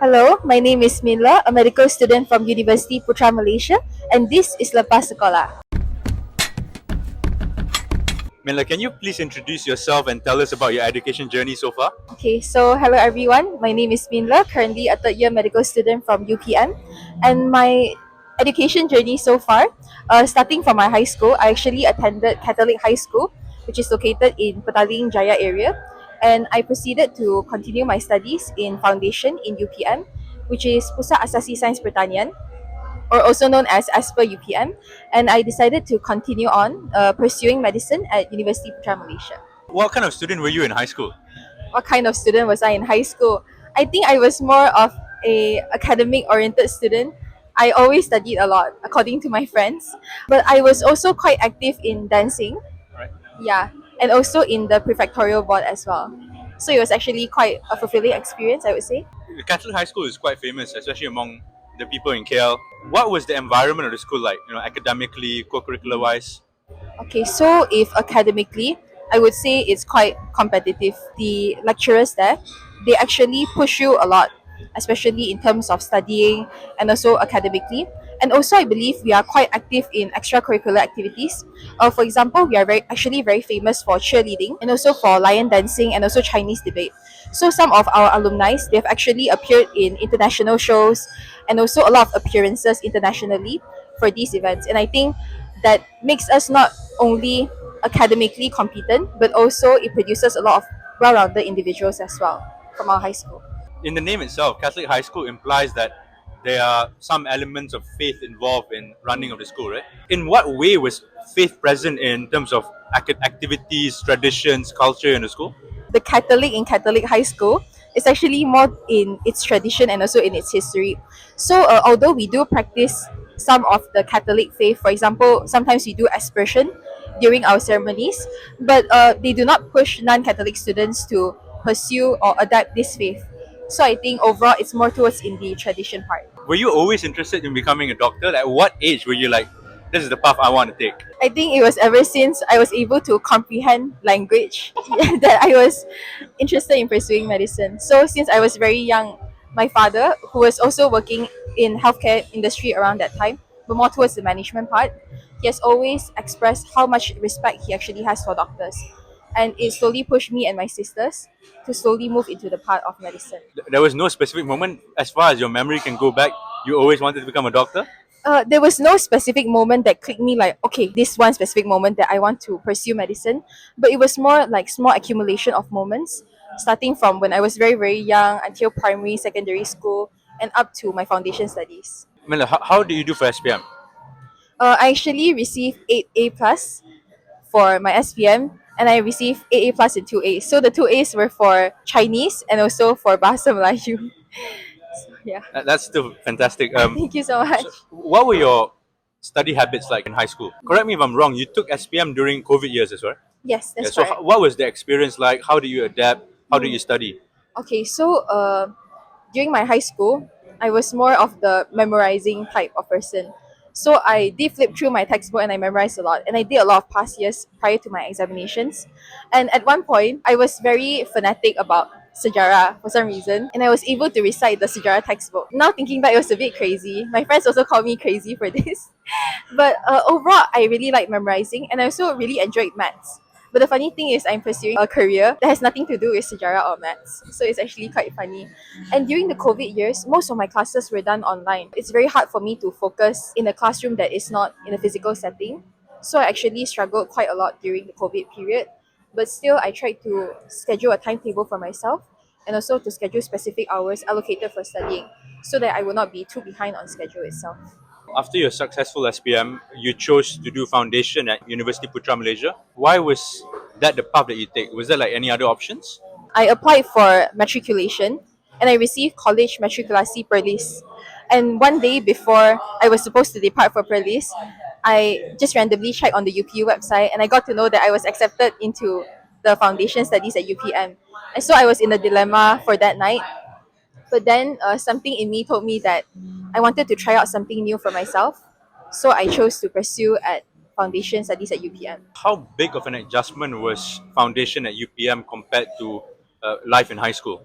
Hello, my name is Mila, a medical student from Universiti Putra Malaysia, and this is Lepas Sekolah. Mela, can you please introduce yourself and tell us about your education journey so far? Okay, so hello everyone. My name is Minla, currently a third year medical student from UPM, and my education journey so far, starting from my high school, I actually attended Catholic High School, which is located in Petaling Jaya area, and I proceeded to continue my studies in foundation in UPM, which is Pusat Asasi Sains Pertanian, or also known as per UPM, and I decided to continue on pursuing medicine at Universiti Putra Malaysia. What kind of student were you in high school? What kind of student was I in high school? I think I was more of a academic oriented student. I always studied a lot, according to my friends. But I was also quite active in dancing, Right. yeah, and also in the prefectorial board as well. So it was actually quite a fulfilling experience, I would say. The Catholic high school is quite famous, especially among the people in KL. What was the environment of the school like? Academically, co-curricular wise. Okay, so if academically, I would say it's quite competitive. The lecturers there, they actually push you a lot, especially in terms of studying and also academically. And also, I believe we are quite active in extracurricular activities. For example, we are very famous for cheerleading and also for lion dancing and also Chinese debate. So some of our alumni, they've actually appeared in international shows and also a lot of appearances internationally for these events. And I think that makes us not only academically competent, but also it produces a lot of well-rounded individuals as well from our high school. In the name itself, Catholic high school implies that there are some elements of faith involved in running of the school, right? In what way was faith present in terms of activities, traditions, culture in the school? The Catholic in Catholic high school is actually more in its tradition and also in its history. So, although we do practice some of the Catholic faith, for example, sometimes we do aspersion during our ceremonies, but they do not push non Catholic students to pursue or adapt this faith. So, I think overall it's more towards in the tradition part. Were you always interested in becoming a doctor? At what age were you like, this is the path I want to take? I think it was ever since I was able to comprehend language that I was interested in pursuing medicine. So since I was very young, my father, who was also working in healthcare industry around that time, but more towards the management part, he has always expressed how much respect he actually has for doctors. And it slowly pushed me and my sisters to slowly move into the part of medicine. There was no specific moment, as far as your memory can go back, you always wanted to become a doctor? There was no specific moment that clicked me like, okay, this one specific moment that I want to pursue medicine. But it was more like small accumulation of moments, starting from when I was very young until primary, secondary school, and up to my foundation studies. Mela, how do you do for SPM? I actually received 8A plus for my SPM, and I received 8A plus and 2As. So the 2As were for Chinese and also for Bahasa Melayu. So, yeah. That's still fantastic. Thank you so much. So what were your study habits like in high school? Correct me if I'm wrong, you took SPM during COVID years as well? Yes, Yeah, that's so correct. what was the experience like? How did you adapt? How did you study? Okay, so during my high school, I was more of the memorizing type of person. So I did flip through my textbook and I memorized a lot. And I did a lot of past years prior to my examinations. And at one point, I was very fanatic about sejarah for some reason. And I was able to recite the sejarah textbook. Now thinking back, it was a bit crazy. My friends also called me crazy for this. But overall, I really like memorizing and I also really enjoyed maths. But the funny thing is, I'm pursuing a career that has nothing to do with sejarah or maths. So it's actually quite funny. And during the COVID years, most of my classes were done online. It's very hard for me to focus in a classroom that is not in a physical setting. So I actually struggled quite a lot during the COVID period. But still, I tried to schedule a timetable for myself and also to schedule specific hours allocated for studying so that I will not be too behind on schedule itself. After your successful SPM, you chose to do foundation at Universiti Putra Malaysia. Why was that the path that you take? Was there like any other options? I applied for matriculation and I received college matriculasi per list. And one day before I was supposed to depart for Perlis, I just randomly checked on the UPU website and I got to know that I was accepted into the foundation studies at UPM. And so I was in a dilemma for that night. But then something in me told me that I wanted to try out something new for myself. So I chose to pursue at foundation studies at UPM. How big of an adjustment was foundation at UPM compared to life in high school?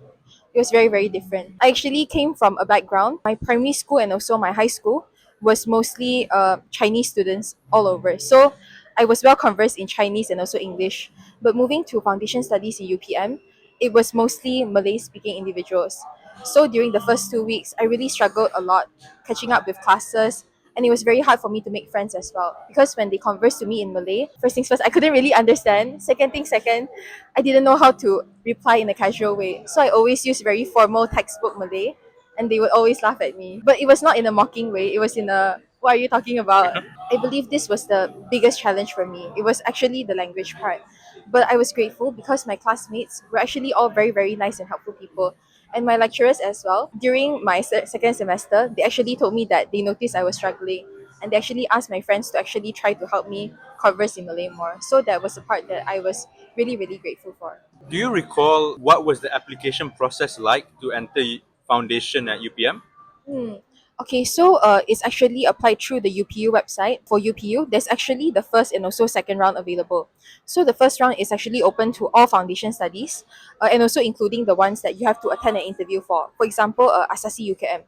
it was very, very different. I actually came from a background. My primary school and also my high school was mostly Chinese students all over. So I was well conversed in Chinese and also English. But moving to foundation studies in UPM, it was mostly Malay speaking individuals. So during the first 2 weeks, I really struggled a lot catching up with classes, and it was very hard for me to make friends as well because when they conversed to me in Malay, first things first, I couldn't really understand. Second thing second, I didn't know how to reply in a casual way. So I always used very formal textbook Malay, and they would always laugh at me. But it was not in a mocking way, it was in a, what are you talking about? I believe this was the biggest challenge for me. It was actually the language part. But I was grateful because my classmates were actually all very, very nice and helpful people. And my lecturers as well. During my second semester, they actually told me that they noticed I was struggling. And they actually asked my friends to actually try to help me converse in Malay more. So that was the part that I was really, really grateful for. Do you recall what was the application process like to enter foundation at UPM? Hmm. Okay, so it's actually applied through the UPU website. For UPU, there's actually the first and also second round available. So the first round is actually open to all foundation studies, and also including the ones that you have to attend an interview for. For example, Asasi UKM.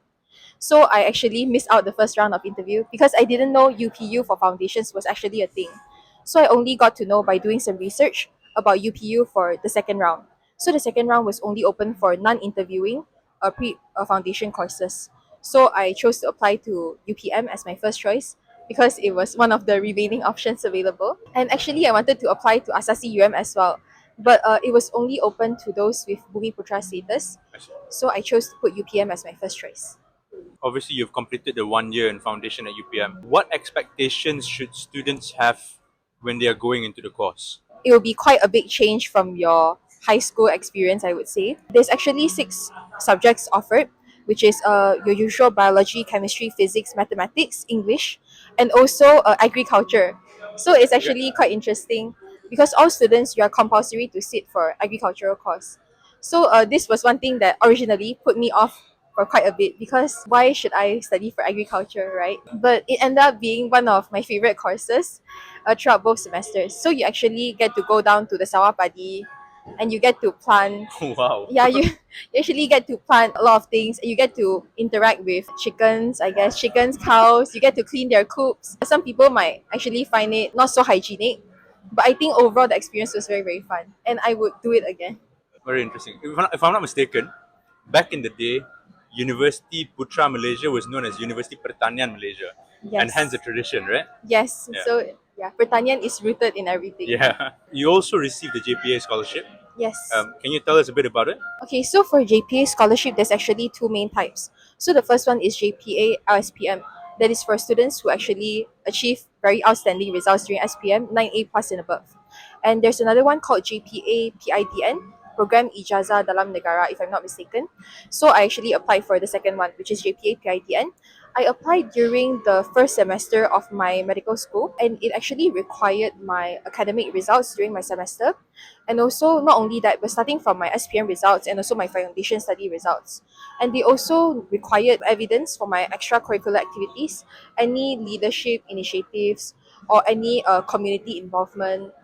So I actually missed out the first round of interview because I didn't know UPU for foundations was actually a thing. So I only got to know by doing some research about UPU for the second round. So the second round was only open for non-interviewing foundation courses. So I chose to apply to UPM as my first choice because it was one of the remaining options available. And actually, I wanted to apply to Asasi UM as well, but it was only open to those with Bumi Putra status. So I chose to put UPM as my first choice. Obviously, you've completed the 1 year in foundation at UPM. What expectations should students have when they are going into the course? It will be quite a big change from your high school experience, I would say. There's actually six subjects offered, which is your usual biology, chemistry, physics, mathematics, English, and also agriculture. So it's actually quite interesting because all students, you are compulsory to sit for agricultural course. So this was one thing that originally put me off for quite a bit because why should I study for agriculture, right? But it ended up being one of my favorite courses throughout both semesters. So you actually get to go down to the sawah padi and you get to plant. Wow. Yeah, you actually get to plant a lot of things. You get to interact with chickens, I guess, chickens, cows. You get to clean their coops. Some people might actually find it not so hygienic, but I think overall the experience was very, very fun and I would do it again. Very interesting. If I'm not mistaken, back in the day, Universiti Putra Malaysia was known as Universiti Pertanian Malaysia, and hence Yes. the tradition, right? Yes. Yeah. So yeah, Pertanian is rooted in everything. Yeah. You also received the JPA scholarship. Yes. Can you tell us a bit about it? Okay, so for JPA scholarship, there's actually two main types. So the first one is JPA LSPM. That is for students who actually achieve very outstanding results during SPM, 9A plus and above. And there's another one called JPA PIDN, Program Ijazah Dalam Negara, if I'm not mistaken. So I actually applied for the second one, which is JPA PIDN. I applied during the first semester of my medical school, and it actually required my academic results during my semester. And also, not only that, but starting from my SPM results and also my foundation study results. And they also required evidence for my extracurricular activities, any leadership initiatives, or any community involvement.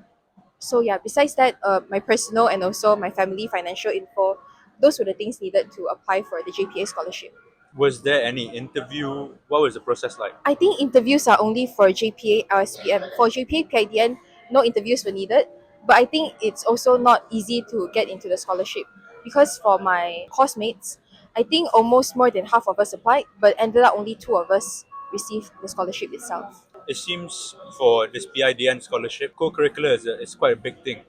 So yeah, besides that, my personal and also my family financial info, those were the things needed to apply for the JPA scholarship. Was there any interview? What was the process like? I think interviews are only for JPA RSPM. For JPA PIDN, no interviews were needed. But I think it's also not easy to get into the scholarship because for my course mates, I think almost more than half of us applied, but ended up only two of us received the scholarship itself. It seems for this PIDN scholarship, co-curricular is quite a big thing.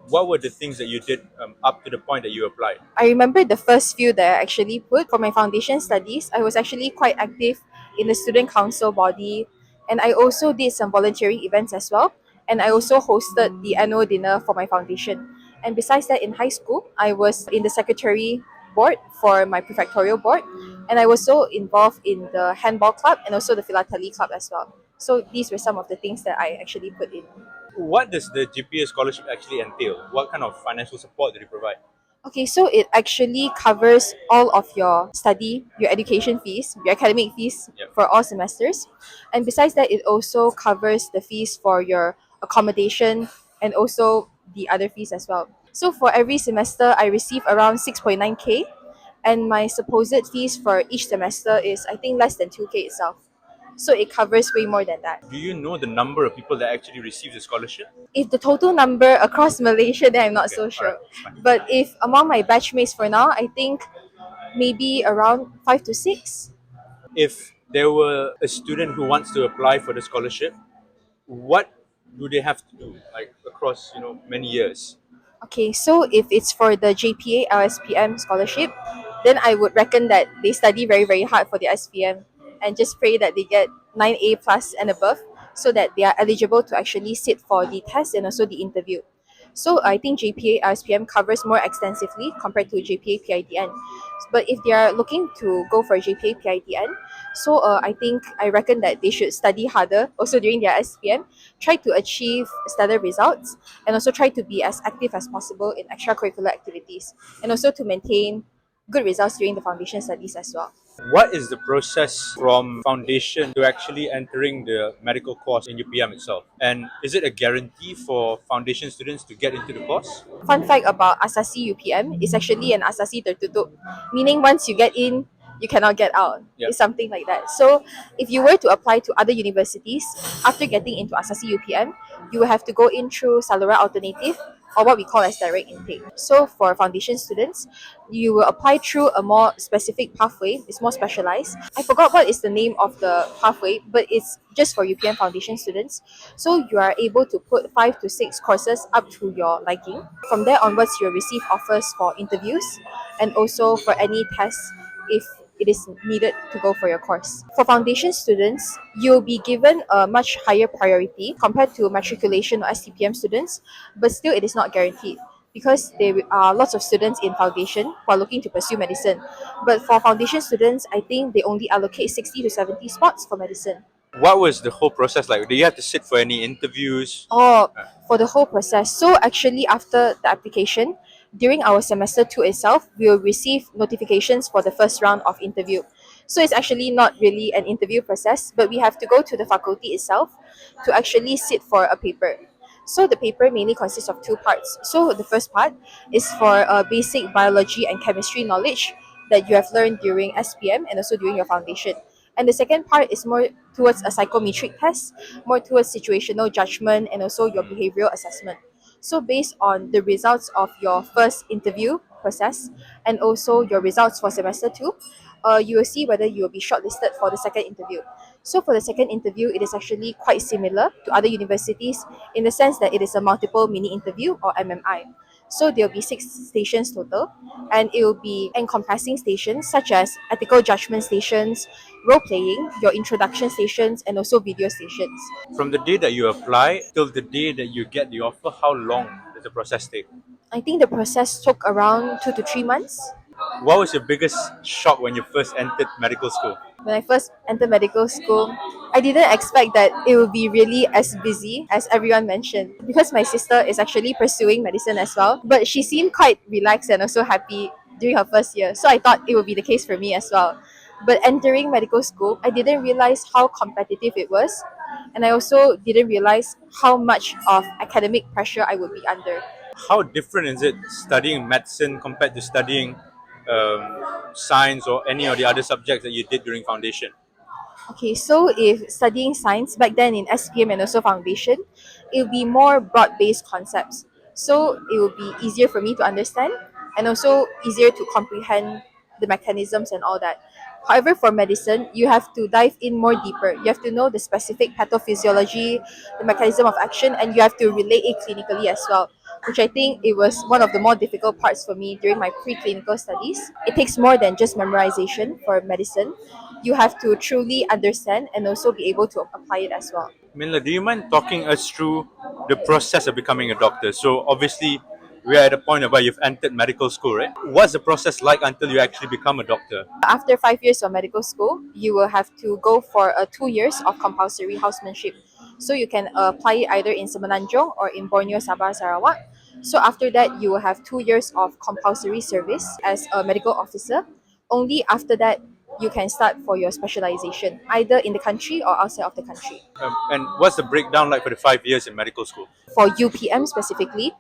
What were the things that you did up to the point that you applied? I remember the first few that I actually put for my foundation studies. I was actually quite active in the student council body, and I also did some volunteering events as well. And I also hosted the annual dinner for my foundation. And besides that, in high school, I was in the secretary board for my prefectorial board, and I was also involved in the handball club and also the philately club as well. So these were some of the things that I actually put in. What does the GPA scholarship actually entail? What kind of financial support did it provide? Okay, so it actually covers all of your study, your education fees, your academic fees Yep. for all semesters. And besides that, it also covers the fees for your accommodation and also the other fees as well. So for every semester, I receive around 6.9K, and my supposed fees for each semester is, I think, less than 2K itself. So it covers way more than that. Do you know the number of people that actually receive the scholarship? If the total number across Malaysia, then I'm not Okay, so all right, sure. it's fine. But if among my batchmates for now, I think maybe around 5 to 6. If there were a student who wants to apply for the scholarship, what do they have to do, like across many years? Okay, so if it's for the JPA LSPM scholarship, then I would reckon that they study very, very hard for the SPM and just pray that they get 9A plus and above so that they are eligible to actually sit for the test and also the interview. So I think JPA LSPM covers more extensively compared to JPA PIDN. But if they are looking to go for JPA PIDN, so I think I reckon that they should study harder also during their SPM, try to achieve stellar results, and also try to be as active as possible in extracurricular activities, and also to maintain good results during the foundation studies as well. What is the process from foundation to actually entering the medical course in UPM itself? And is it a guarantee for foundation students to get into the course? Fun fact about Asasi UPM is actually an Asasi tertutup, meaning once you get in, you cannot get out. Yeah. It's something like that. So if you were to apply to other universities after getting into Asasi UPM, you will have to go in through Salura Alternative, or what we call as direct intake. So for foundation students, you will apply through a more specific pathway. It's more specialized. I forgot what is the name of the pathway, but it's just for UPM foundation students. So you are able to put 5 to 6 courses up to your liking. From there onwards, you'll receive offers for interviews and also for any tests if it is needed to go for your course. For foundation students, you'll be given a much higher priority compared to matriculation or STPM students, but still it is not guaranteed because there are lots of students in foundation who are looking to pursue medicine. But for foundation students, I think they only allocate 60 to 70 spots for medicine. What was the whole process like? Do you have to sit for any interviews? Oh, for the whole process. So actually, after the application, during our semester two itself, we will receive notifications for the first round of interview. So it's actually not really an interview process, but we have to go to the faculty itself to actually sit for a paper. So the paper mainly consists of two parts. So the first part is for basic biology and chemistry knowledge that you have learned during SPM and also during your foundation. And the second part is more towards a psychometric test, more towards situational judgment and also your behavioral assessment. So based on the results of your first interview process and also your results for semester two, you will see whether you will be shortlisted for the second interview. So for the second interview, it is actually quite similar to other universities in the sense that it is a multiple mini interview or MMI. So there will be 6 stations total, and it will be encompassing stations such as ethical judgment stations, role playing, your introduction stations, and also video stations. From the day that you apply till the day that you get the offer, how long does the process take? I think the process took around 2 to 3 months. What was your biggest shock when you first entered medical school? When I first entered medical school, I didn't expect that it would be really as busy as everyone mentioned because my sister is actually pursuing medicine as well, but she seemed quite relaxed and also happy during her first year. So I thought it would be the case for me as well. But entering medical school, I didn't realize how competitive it was, and I also didn't realize how much of academic pressure I would be under. How different is it studying medicine compared to studying science or any of the other subjects that you did during foundation? Okay, so if studying science back then in SPM and also foundation, it will be more broad-based concepts. So it will be easier for me to understand and also easier to comprehend the mechanisms and all that. However, for medicine, you have to dive in more deeper. You have to know the specific pathophysiology, the mechanism of action, and you have to relate it clinically as well, which I think it was one of the more difficult parts for me during my preclinical studies. It takes more than just memorization for medicine. You have to truly understand and also be able to apply it as well. Minla, do you mind talking us through the process of becoming a doctor? So obviously, we are at a point where you've entered medical school, right? What's the process like until you actually become a doctor? After 5 years of medical school, you will have to go for 2 years of compulsory housemanship. So you can apply it either in Semenanjung or in Borneo, Sabah, Sarawak. So after that, you will have 2 years of compulsory service as a medical officer. Only after that, you can start for your specialization, either in the country or outside of the country. And what's the breakdown like for the 5 years in medical school? For UPM specifically,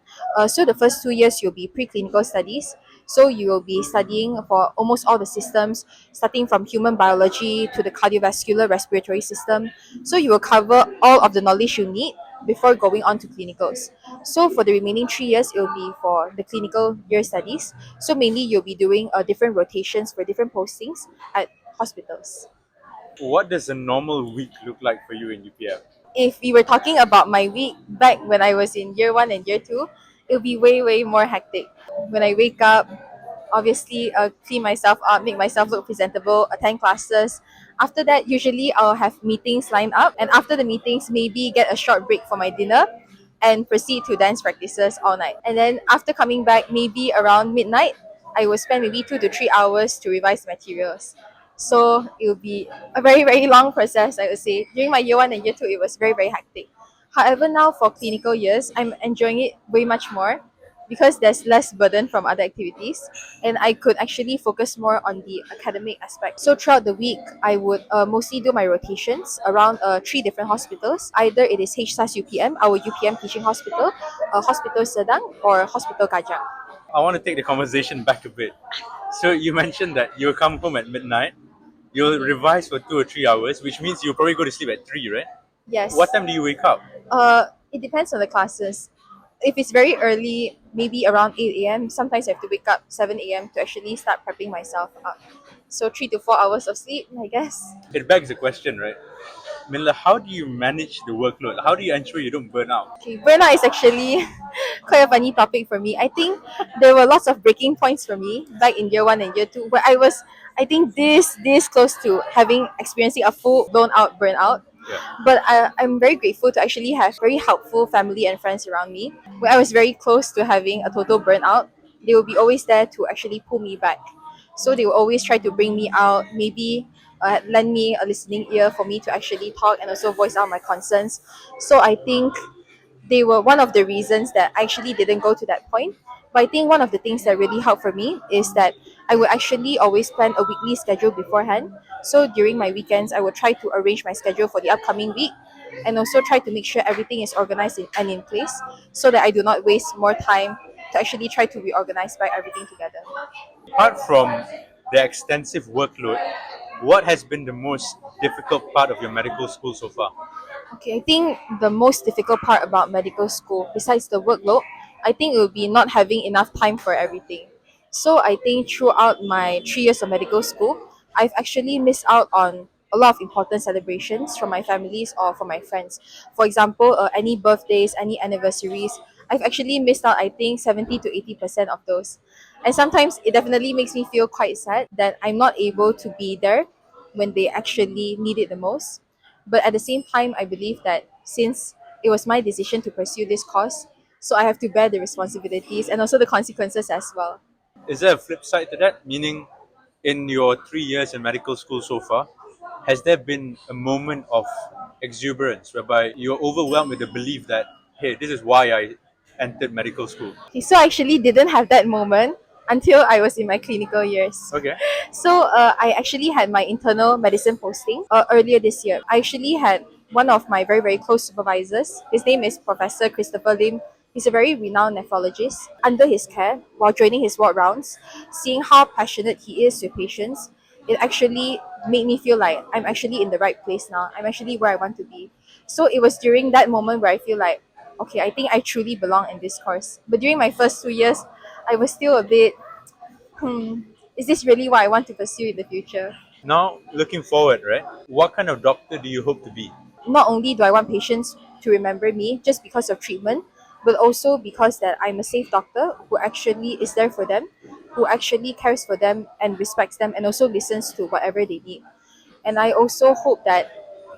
so the first 2 years you'll be preclinical studies. So you will be studying for almost all the systems, starting from human biology to the cardiovascular respiratory system. So you will cover all of the knowledge you need before going on to clinicals. So for the remaining 3 years, it will be for the clinical year studies. So mainly you'll be doing different rotations for different postings at hospitals. What does a normal week look like for you in UPM? If we were talking about my week back when I was in year one and year two, it'll be way, way more hectic. When I wake up, obviously clean myself up, make myself look presentable, attend classes. After that, usually I'll have meetings lined up, and after the meetings, maybe get a short break for my dinner and proceed to dance practices all night. And then after coming back, maybe around midnight, I will spend maybe 2 to 3 hours to revise materials. So it will be a very, very long process, I would say. During my year one and year two, it was very, very hectic. However, now for clinical years, I'm enjoying it way much more because there's less burden from other activities and I could actually focus more on the academic aspect. So throughout the week, I would mostly do my rotations around three different hospitals. Either it is HSAS UPM, our UPM teaching hospital, Hospital Sedang, or Hospital Kajang. I want to take the conversation back a bit. So you mentioned that you'll come home at midnight, you'll revise for 2 or 3 hours, which means you'll probably go to sleep at 3, right? Yes. What time do you wake up? It depends on the classes. If it's very early, maybe around 8 a.m., sometimes I have to wake up 7 a.m. to actually start prepping myself up. So 3 to 4 hours of sleep, I guess. It begs the question, right? Mila, how do you manage the workload? How do you ensure you don't burn out? Okay, burnout is actually quite a funny topic for me. I think there were lots of breaking points for me back in year one and year two, where I think, this close to having experiencing a full blown out burnout. Yeah. But I'm very grateful to actually have very helpful family and friends around me. When I was very close to having a total burnout, they will be always there to actually pull me back. So they will always try to bring me out, maybe lend me a listening ear for me to actually talk and also voice out my concerns. So I think they were one of the reasons that I actually didn't go to that point. But I think one of the things that really helped for me is that I would actually always plan a weekly schedule beforehand. So during my weekends, I would try to arrange my schedule for the upcoming week and also try to make sure everything is organized and in place so that I do not waste more time to actually try to reorganize back everything together. Apart from the extensive workload, what has been the most difficult part of your medical school so far? Okay, I think the most difficult part about medical school, besides the workload, I think it will be not having enough time for everything. So I think throughout my 3 years of medical school, I've actually missed out on a lot of important celebrations from my families or from my friends. For example, any birthdays, any anniversaries, I've actually missed out, I think, 70 to 80% of those. And sometimes it definitely makes me feel quite sad that I'm not able to be there when they actually need it the most. But at the same time, I believe that since it was my decision to pursue this course, so I have to bear the responsibilities and also the consequences as well. Is there a flip side to that? Meaning, in your 3 years in medical school so far, has there been a moment of exuberance whereby you're overwhelmed with the belief that, hey, this is why I entered medical school? Okay, so I actually didn't have that moment until I was in my clinical years. Okay. So I actually had my internal medicine posting earlier this year. I actually had one of my very, very close supervisors. His name is Professor Christopher Lim. He's a very renowned nephrologist. Under his care, while joining his ward rounds, seeing how passionate he is with patients, it actually made me feel like I'm actually in the right place now. I'm actually where I want to be. So it was during that moment where I feel like, okay, I think I truly belong in this course. But during my first 2 years, I was still a bit, is this really what I want to pursue in the future? Now, looking forward, right? What kind of doctor do you hope to be? Not only do I want patients to remember me just because of treatment, but also because that I'm a safe doctor who actually is there for them, who actually cares for them and respects them and also listens to whatever they need. And I also hope that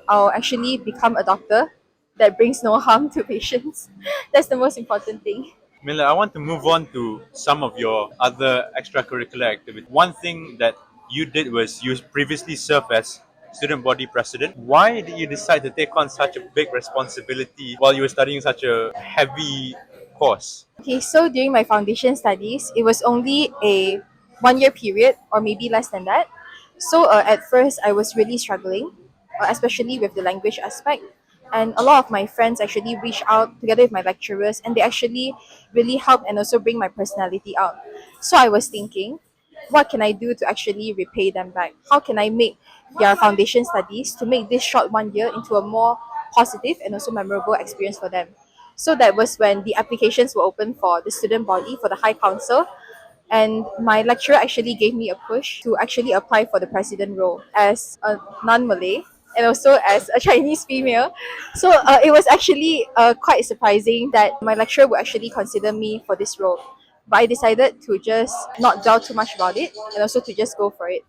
I'll actually become a doctor that brings no harm to patients. That's the most important thing. Mila, I want to move on to some of your other extracurricular activities. One thing that you did was you previously served as student body president. Why did you decide to take on such a big responsibility while you were studying such a heavy course? Okay, so during my foundation studies, it was only a 1 year period or maybe less than that. So at first, I was really struggling, especially with the language aspect. And a lot of my friends actually reached out together with my lecturers, and they actually really helped and also bring my personality out. So I was thinking, what can I do to actually repay them back? How can I make their foundation studies to make this short 1 year into a more positive and also memorable experience for them? So that was when the applications were open for the student body, for the High Council, and my lecturer actually gave me a push to actually apply for the president role as a non-Malay and also as a Chinese female. So it was actually quite surprising that my lecturer would actually consider me for this role. But I decided to just not dwell too much about it and also to just go for it.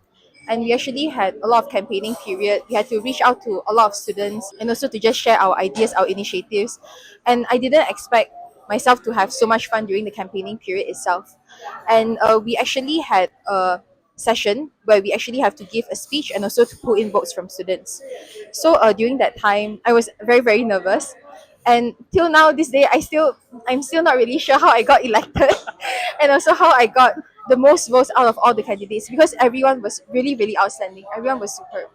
And we actually had a lot of campaigning period. We had to reach out to a lot of students and also to just share our ideas, our initiatives. And I didn't expect myself to have so much fun during the campaigning period itself. And we actually had a session where we actually have to give a speech and also to pull in votes from students. So during that time, I was very very nervous, and till now this day I'm still not really sure how I got elected and also how I got the most votes out of all the candidates, because everyone was really really outstanding, everyone was superb.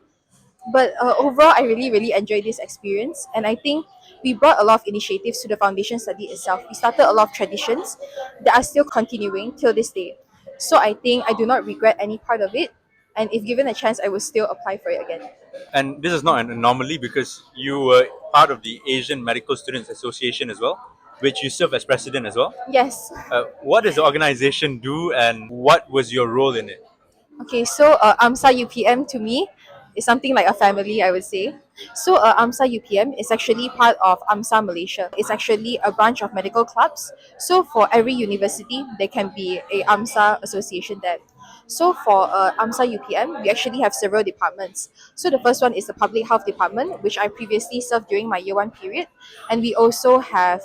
But overall, I really really enjoyed this experience, and I think we brought a lot of initiatives to the foundation study itself. We started a lot of traditions that are still continuing till this day. So I think I do not regret any part of it, and if given a chance, I will still apply for it again. And this is not an anomaly because you were part of the Asian Medical Students Association as well, which you serve as president as well. Yes. What does the organization do, and what was your role in it? Okay, so AMSA UPM to me is something like a family, I would say. So AMSA UPM is actually part of AMSA Malaysia. It's actually a branch of medical clubs. So for every university, there can be a AMSA association there. So for AMSA UPM, we actually have several departments. So the first one is the public health department, which I previously served during my year one period, and we also have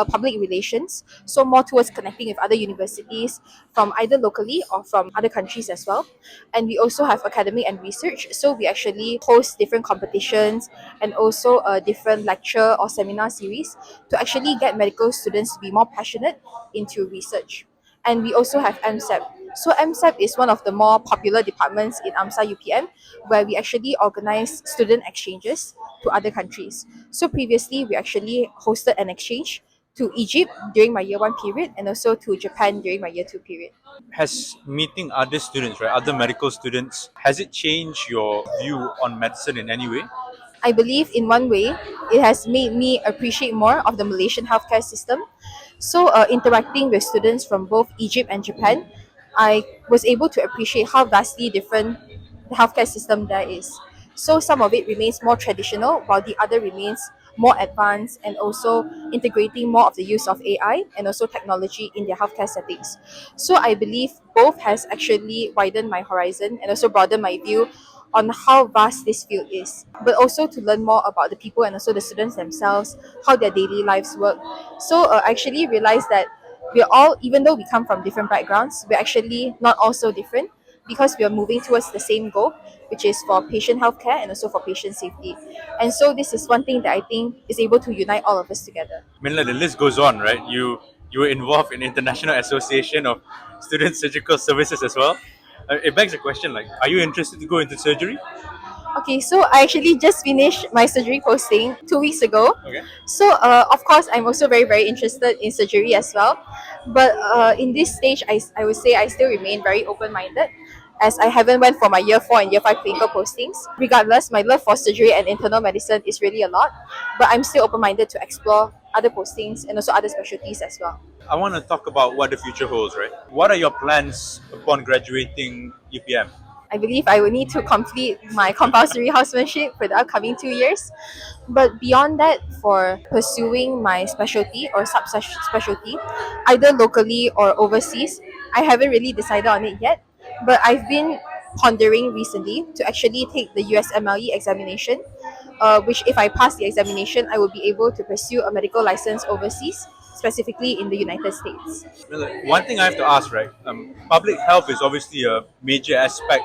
public relations, so more towards connecting with other universities from either locally or from other countries as well. And we also have academic and research, so we actually host different competitions and also a different lecture or seminar series to actually get medical students to be more passionate into research. And we also have MSEP. So MSEP is one of the more popular departments in AMSA UPM, where we actually organize student exchanges to other countries. So previously, we actually hosted an exchange to Egypt during my year one period and also to Japan during my year two period. Has meeting other students, right, other medical students, has it changed your view on medicine in any way? I believe in one way, it has made me appreciate more of the Malaysian healthcare system. So, interacting with students from both Egypt and Japan, I was able to appreciate how vastly different the healthcare system there is. So, some of it remains more traditional, while the other remains more advanced and also integrating more of the use of AI and also technology in their healthcare settings. So, I believe both has actually widened my horizon and also broadened my view on how vast this field is, but also to learn more about the people and also the students themselves, how their daily lives work. So I actually realized that we're all, even though we come from different backgrounds, we're actually not all so different, because we are moving towards the same goal, which is for patient healthcare and also for patient safety. And so this is one thing that I think is able to unite all of us together. I mean, like, the list goes on, right? You were involved in International Association of Student Surgical Services as well. It begs the question, like, are you interested to go into surgery? Okay, so I actually just finished my surgery posting 2 weeks ago. Okay. So, of course, I'm also very, very interested in surgery as well. But in this stage, I would say I still remain very open minded, as I haven't went for my year 4 and year 5 clinical postings. Regardless, my love for surgery and internal medicine is really a lot. But I'm still open minded to explore other postings and also other specialties as well. I want to talk about what the future holds, right? What are your plans upon graduating UPM? I believe I will need to complete my compulsory housemanship for the upcoming 2 years. But beyond that, for pursuing my specialty or subspecialty, either locally or overseas, I haven't really decided on it yet. But I've been pondering recently to actually take the USMLE examination, which, if I pass the examination, I will be able to pursue a medical license overseas, specifically in the United States. Well, one thing I have to ask, right? Public health is obviously a major aspect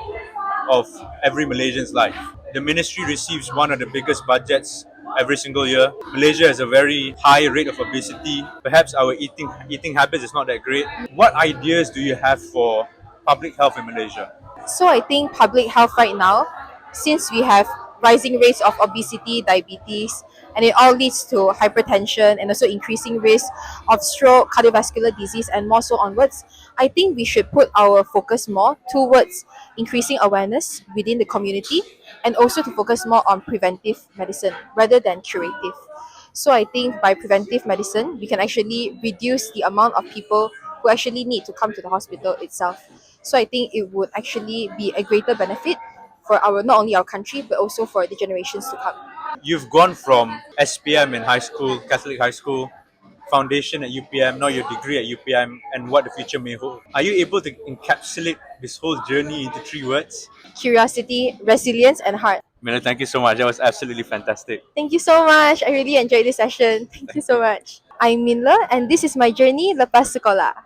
of every Malaysian's life. The ministry receives one of the biggest budgets every single year. Malaysia has a very high rate of obesity. Perhaps our eating habits is not that great. What ideas do you have for public health in Malaysia? So I think public health right now, since we have rising rates of obesity, diabetes, and it all leads to hypertension and also increasing risk of stroke, cardiovascular disease, and more so onwards, I think we should put our focus more towards increasing awareness within the community and also to focus more on preventive medicine rather than curative. So I think by preventive medicine, we can actually reduce the amount of people who actually need to come to the hospital itself. So I think it would actually be a greater benefit for our not only our country but also for the generations to come. You've gone from SPM in high school, Catholic high school, foundation at UPM, now your degree at UPM, and what the future may hold. Are you able to encapsulate this whole journey into 3 words? Curiosity, resilience, and heart. Miller, thank you so much. That was absolutely fantastic. Thank you so much. I really enjoyed this session. Thank you so much. I'm Minla, and this is my journey Lepas Sekolah.